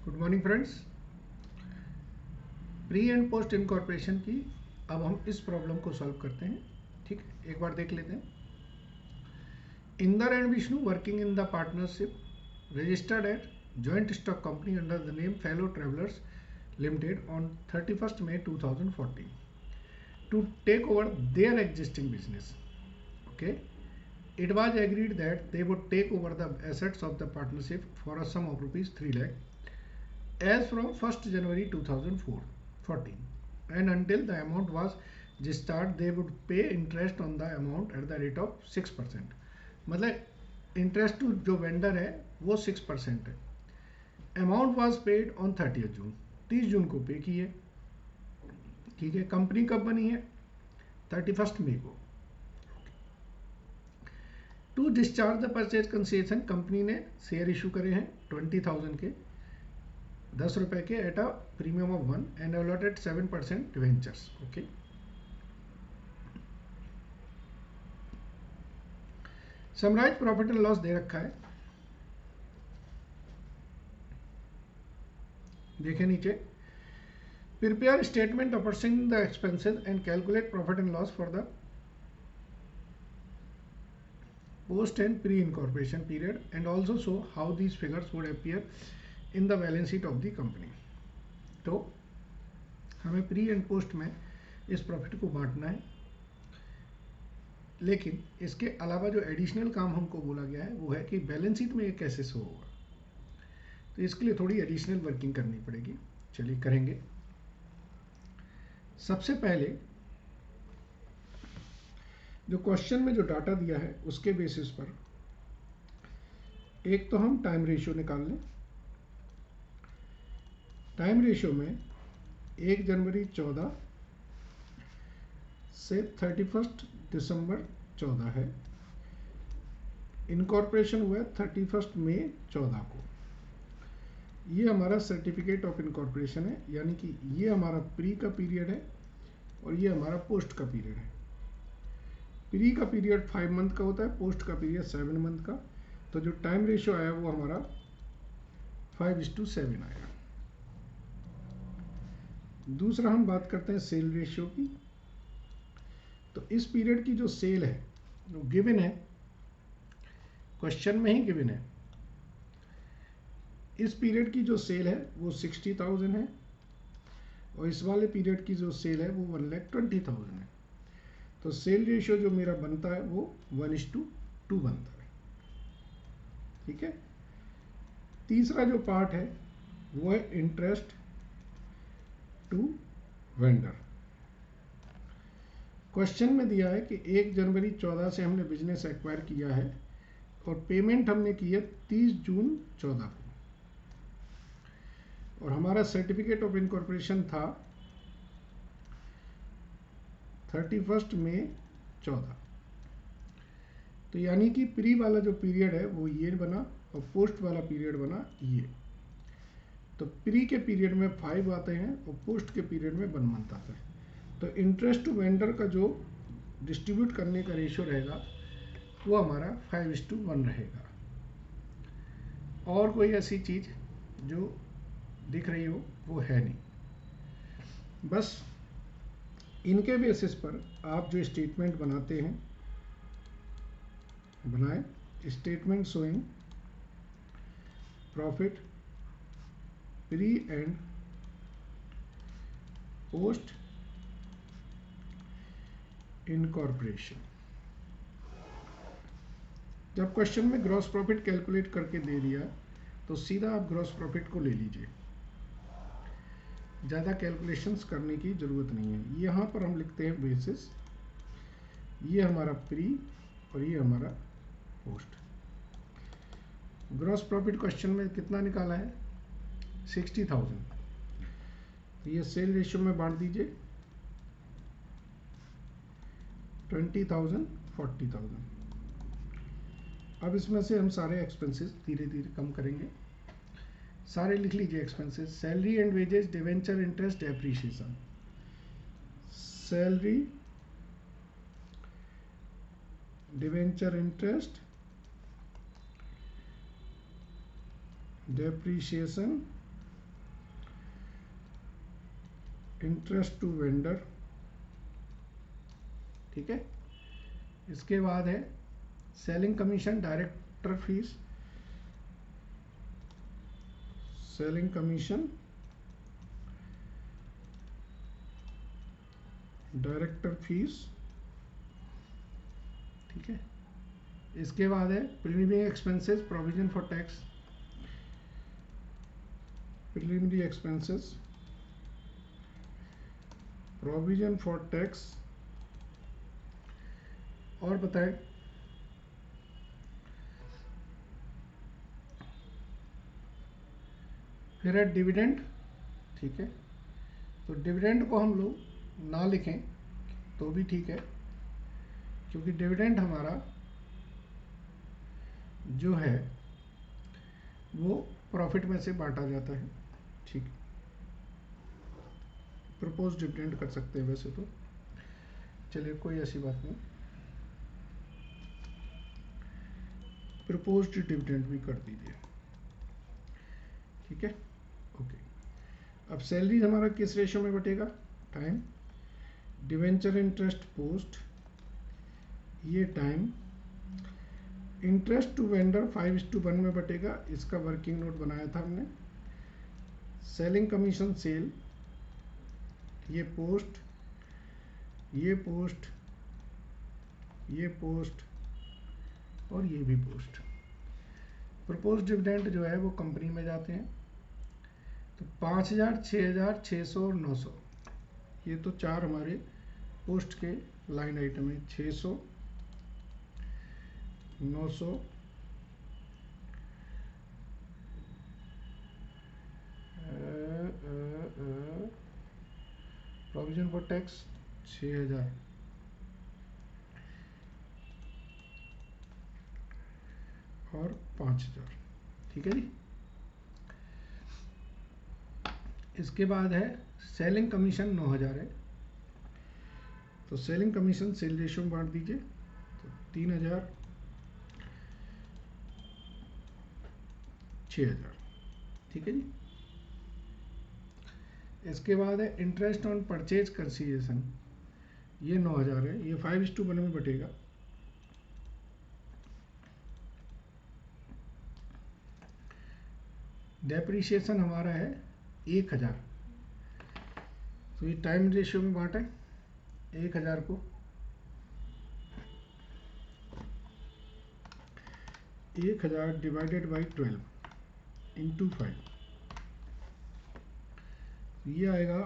Good morning friends. Pre and post incorporation की अब हम इस प्रॉब्लम को सॉल्व करते हैं। ठीक है, एक बार देख लेते हैं। Inder and Vishnu working in the partnership registered eight joint stock company under the name fellow travellers limited on 31st May 2014 to take over their existing business. Okay, it was agreed that they would take over the assets of the partnership for a sum of rupees 3 lakh as from 1st January 2014, and until the amount was discharged they would pay interest on the amount at the rate of 6%. मतलब interest to जो vendor है वो 6% है। Amount was paid on 30th जून, 30 जून को पे किए। ठीक है, कंपनी कब बनी है? 31st मई को। To discharge the purchase consideration company ने शेयर इशू करे हैं 20,000 के, 10 रुपए के at a premium of 1 and allotted 7% debentures. Okay, summarise profit and loss दे रखा है, देखें नीचे। प्रिपेयर स्टेटमेंट ऑफर्सिंग the expenses and calculate profit and loss for the post and pre incorporation period and also show how these figures would appear in the balance sheet of the company. तो हमें pre and post में इस profit को बांटना है, लेकिन इसके अलावा जो एडिशनल काम हमको बोला गया है वो है कि बैलेंस शीट में ये कैसे शो होगा। तो इसके लिए थोड़ी एडिशनल वर्किंग करनी पड़ेगी। चलिए करेंगे। सबसे पहले जो क्वेश्चन में जो डाटा दिया है उसके बेसिस पर एक तो हम टाइम रेशियो निकाल लें। टाइम रेशियो में 1 जनवरी 14 से 31 दिसंबर 14 है। इनकॉर्पोरेशन हुआ 31 मई 14 को। ये हमारा सर्टिफिकेट ऑफ इनकॉर्पोरेशन है, यानी कि ये हमारा प्री का पीरियड है और ये हमारा पोस्ट का पीरियड है। प्री का पीरियड 5 मंथ का होता है, पोस्ट का पीरियड 7 मंथ का। तो जो टाइम रेशियो आया वो हमारा 5:7 आया। दूसरा हम बात करते हैं सेल रेशियो की। तो इस पीरियड की जो सेल है वो गिवन है, क्वेश्चन में ही गिवन है। इस पीरियड की जो सेल है वो 60,000 है और इस वाले पीरियड की जो सेल है वो 1,20,000 है। तो सेल रेशियो जो मेरा बनता है वो 1:2 बनता है। ठीक है। तीसरा जो पार्ट है वो है इंटरेस्ट टू वेंडर। क्वेश्चन में दिया है कि 1 जनवरी 14 से हमने बिजनेस एक्वायर किया है और पेमेंट हमने की है 30 जून 14 को, और हमारा सर्टिफिकेट ऑफ इनकॉर्पोरेशन था 31 मई 14। तो यानी कि प्री वाला जो पीरियड है वो ये बना और पोस्ट वाला पीरियड बना ये। तो प्री के पीरियड में 5 आते हैं और पोस्ट के पीरियड में 1 मंथ आता है। तो इंटरेस्ट टू वेंडर का जो डिस्ट्रीब्यूट करने का रेशियो रहेगा वो हमारा 5:1 रहेगा। और कोई ऐसी चीज़ जो दिख रही हो वो है नहीं। बस इनके बेसिस पर आप जो स्टेटमेंट बनाते हैं बनाए। Statement showing profit pre and post incorporation. जब क्वेश्चन में ग्रॉस प्रॉफिट कैलकुलेट करके दे दिया तो सीधा आप ग्रॉस प्रॉफिट को ले लीजिए, ज़्यादा कैलकुलेशंस करने की ज़रूरत नहीं है। यहाँ पर हम लिखते हैं बेसिस, ये हमारा प्री और ये हमारा पोस्ट। ग्रॉस प्रॉफिट क्वेश्चन में कितना निकाला है? 60,000। ये सेल रेशियो में बांट दीजिए 20,000 40,000। अब इसमें से हम सारे एक्सपेंसेस धीरे धीरे कम करेंगे। सारे लिख लीजिए expenses. Salary and wages, debenture, interest, depreciation. Salary, debenture, interest, depreciation interest to vendor, ठीक है। इसके बाद है selling commission, director fees, selling commission, director fees, ठीक है। इसके बाद है preliminary expenses, provision for tax, preliminary expenses, provision for tax, और बताएं फिर है डिविडेंड, ठीक है। तो डिविडेंड को हम लोग ना लिखें तो भी ठीक है, क्योंकि डिविडेंड हमारा जो है वो प्रॉफिट में से बांटा जाता है, ठीक। प्रपोज डिविडेंड कर सकते हैं वैसे तो, चलिए कोई ऐसी बात नहीं, प्रपोज्ड डिविडेंड भी कर दीजिए, ठीक है, ओके। अब सैलरी हमारा किस रेशियो में बटेगा, टाइम, डिवेंचर इंटरेस्ट पोस्ट, ये टाइम, इंटरेस्ट टू वेंडर 5:1 में बटेगा, इसका वर्किंग नोट बनाया था हमने, सेलिंग कमीशन सेल, ये पोस्ट, ये पोस्ट, ये पोस्ट और ये भी पोस्ट। प्रपोज डिविडेंड जो है वो कंपनी में जाते हैं, तो 5000, 6000, 600 और 900, ये तो चार हमारे पोस्ट के लाइन आइटम है। 600, 900, प्रोविजन फॉर टैक्स 6000 और 5000, ठीक है जी। इसके बाद है सेलिंग कमीशन 9000 है, तो सेलिंग कमीशन सेल रेशियो में बांट दीजिए, तो 3000, 6000, ठीक है जी। इसके बाद है इंटरेस्ट ऑन परचेज कंसीडरेशन, ये 9000 है, ये 5:1 में बटेगा, डेप्रीशिएशन हमारा है 1000, तो ये टाइम रेशियो में बांटे 1000 को, 1000 डिवाइडेड बाई 12 इंटू 5, ये आएगा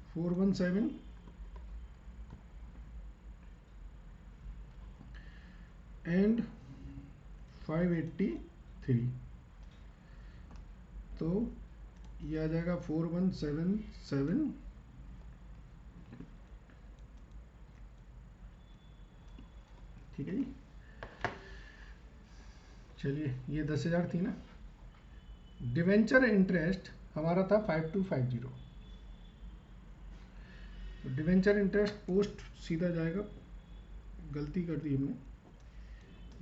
417 एंड 583, तो ये आ जाएगा 4177, ठीक है जी। चलिए ये 10,000 थी ना। डिवेंचर इंटरेस्ट हमारा था 5250, तो डिवेंचर इंटरेस्ट पोस्ट सीधा जाएगा, गलती कर दी हमने,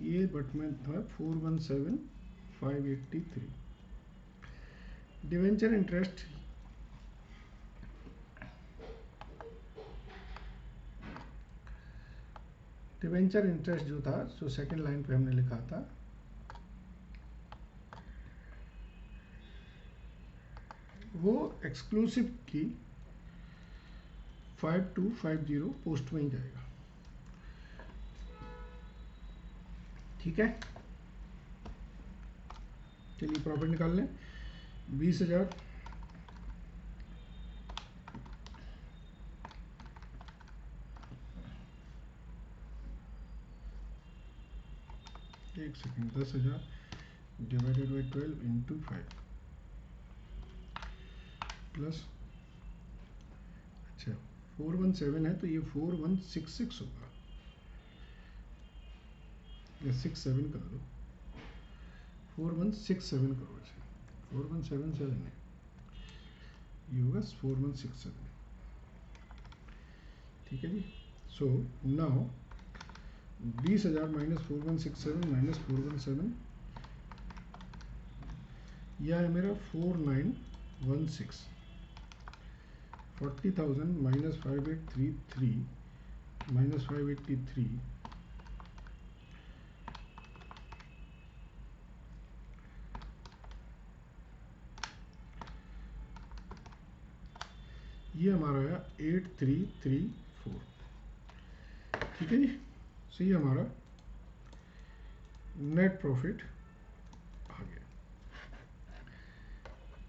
ये बट में था 417583। डिवेंचर इंटरेस्ट जो था जो सेकंड लाइन पे हमने लिखा था, वो एक्सक्लूसिव की 5250 पोस्ट में ही जाएगा, ठीक है। चलिए प्रॉफिट निकाल लें, 20,000, एक second, 10,000 divided by 12 into 5 plus, अच्छा 417 है तो ये 4166 होगा, या 67 कर दो, 4167 करो, अच्छा 4177 है, ये होगा 4167, ठीक है जी। सो नाउ 20,000 माइनस 4167 माइनस 417, यह है मेरा 4916, 40,000 माइनस 5833 माइनस 583 ये हमारा है 8334। ठीक है जी। सही है, हमारा नेट प्रॉफिट आ गया।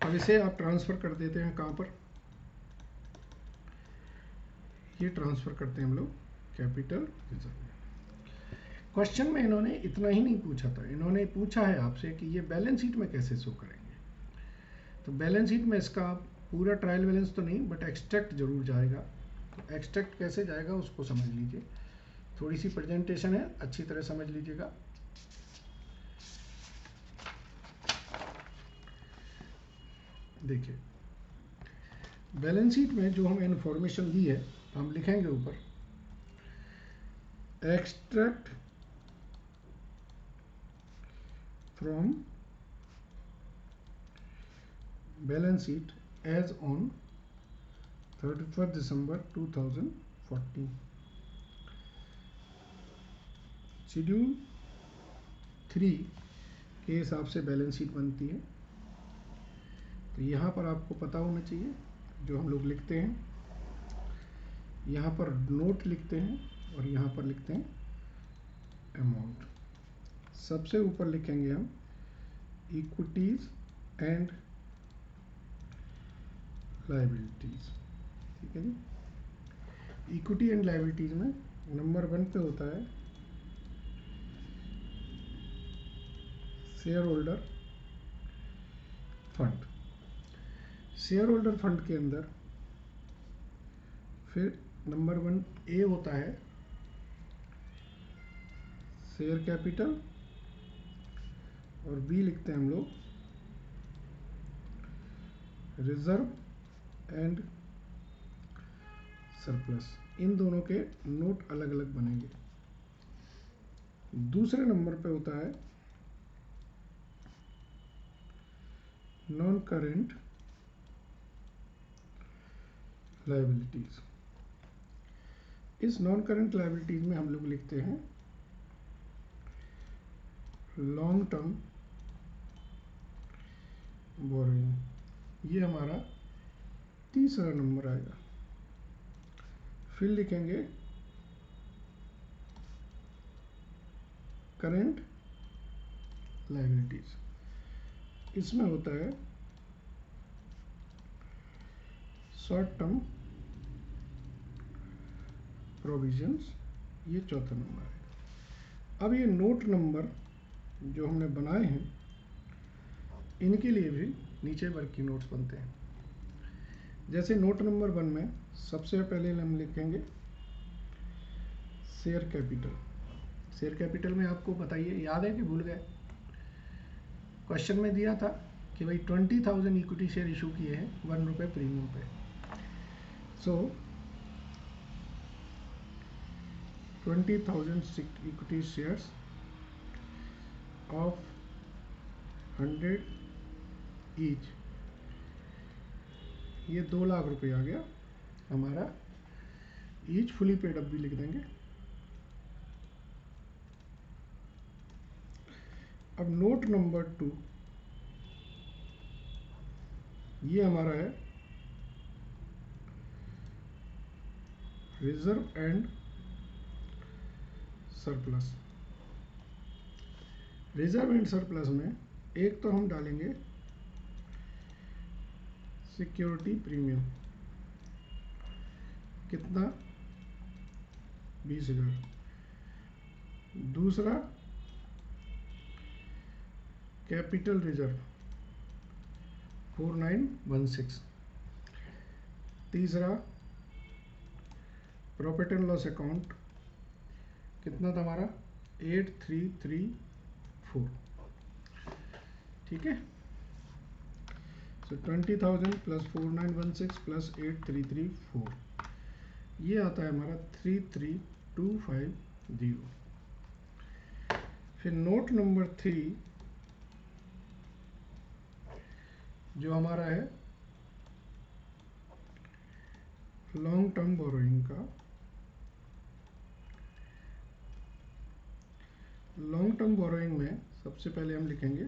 अब इसे आप ट्रांसफ़र कर देते हैं कहाँ पर, ये ट्रांसफ़र करते हैं हम लोग कैपिटल रिजर्व में। क्वेश्चन में इन्होंने इतना ही नहीं पूछा था, इन्होंने पूछा है आपसे कि ये बैलेंस शीट में कैसे शो करेंगे। तो बैलेंस शीट में इसका पूरा ट्रायल बैलेंस तो नहीं बट एक्सट्रैक्ट जरूर जाएगा। तो एक्सट्रैक्ट कैसे जाएगा उसको समझ लीजिए, थोड़ी सी प्रेजेंटेशन है, अच्छी तरह समझ लीजिएगा। देखिए बैलेंस शीट में जो हमें इंफॉर्मेशन दी है हम लिखेंगे ऊपर extract from balance sheet as on 31 December 2014। Schedule 3 के हिसाब से बैलेंस शीट बनती है। तो यहाँ पर आपको पता होना चाहिए जो हम लोग लिखते हैं, यहाँ पर नोट लिखते हैं और यहाँ पर लिखते हैं अमाउंट। सबसे ऊपर लिखेंगे हम इक्विटीज एंड लायबिलिटीज। ठीक है जी। इक्विटी एंड लायबिलिटीज में नंबर 1 पे होता है share holder fund. Share holder fund के अंदर फिर नंबर 1 ए होता है शेयर कैपिटल और बी लिखते हैं हम लोग रिजर्व एंड सरप्लस। इन दोनों के नोट अलग अलग बनेंगे। दूसरे नंबर पे होता है नॉन करेंट लायबिलिटीज। इस नॉन करेंट लायबिलिटीज में हम लोग लिखते हैं लॉन्ग टर्म बोरोइंग। ये हमारा तीसरा नंबर आएगा। फिर लिखेंगे करेंट लायबिलिटीज। इसमें होता है शॉर्ट टर्म प्रोविजंस, ये चौथा नंबर है। अब ये नोट नंबर जो हमने बनाए हैं इनके लिए भी नीचे वर्किंग नोट्स बनते हैं। जैसे नोट नंबर 1 में सबसे पहले हम लिखेंगे शेयर कैपिटल। शेयर कैपिटल में आपको बताइए, याद है कि भूल गए? क्वेश्चन में दिया था कि भाई 20,000 इक्विटी शेयर इशू किए हैं 1 रुपये प्रीमियम पे। सो 20,000 इक्विटी शेयर्स ऑफ 100 ईच, ये 2 लाख रुपए आ गया हमारा। ईच फुली पेड अप भी लिख देंगे। अब नोट नंबर 2 ये हमारा है reserve and surplus. Reserve and surplus में एक तो हम डालेंगे सिक्योरिटी प्रीमियम, कितना 20,000। दूसरा कैपिटल रिजर्व 4916। तीसरा प्रॉफिट एंड लॉस अकाउंट कितना था हमारा 8334। ठीक है। सो 20,000 प्लस 4916 प्लस 8334, ये आता है हमारा 33,250। फिर नोट नंबर 3 जो हमारा है लॉन्ग टर्म बोरोइंग का, लॉन्ग टर्म बोरोइंग में सबसे पहले हम लिखेंगे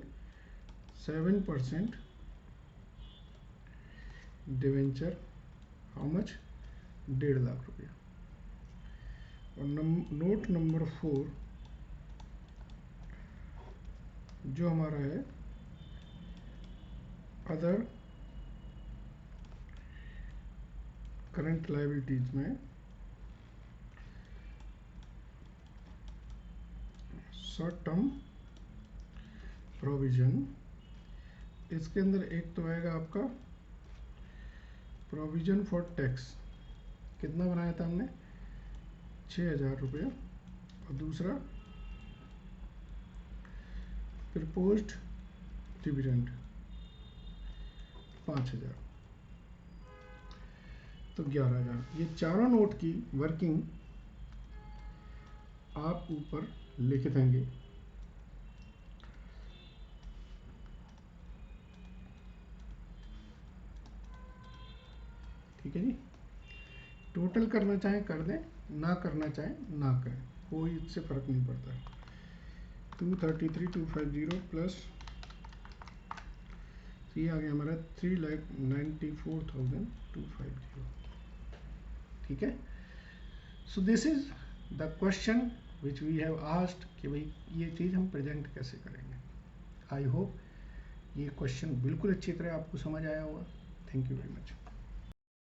7% डिवेंचर, हाउ मच, 1.5 लाख रुपया। और नोट नंबर 4 जो हमारा है अदर करंट लायबिलिटीज में शॉर्ट टर्म प्रोविजन, इसके अंदर एक तो आएगा आपका प्रोविजन फॉर टैक्स, कितना बनाया था हमने, 6,000 रुपया, और दूसरा प्रपोज्ड डिविडेंड 5,000, तो 11,000। ये चारों नोट की वर्किंग आप ऊपर लिख देंगे। ठीक है जी, टोटल करना चाहें कर दें, ना करना चाहें ना करें, कोई इससे फर्क नहीं पड़ता। 233,250 प्लस ये आ गया हमारा 3,94,250। ठीक है, so this is the question which we have asked कि भाई ये चीज़ हम प्रेजेंट कैसे करेंगे। आई होप ये क्वेश्चन बिल्कुल अच्छी तरह आपको समझ आया होगा। Thank you very much.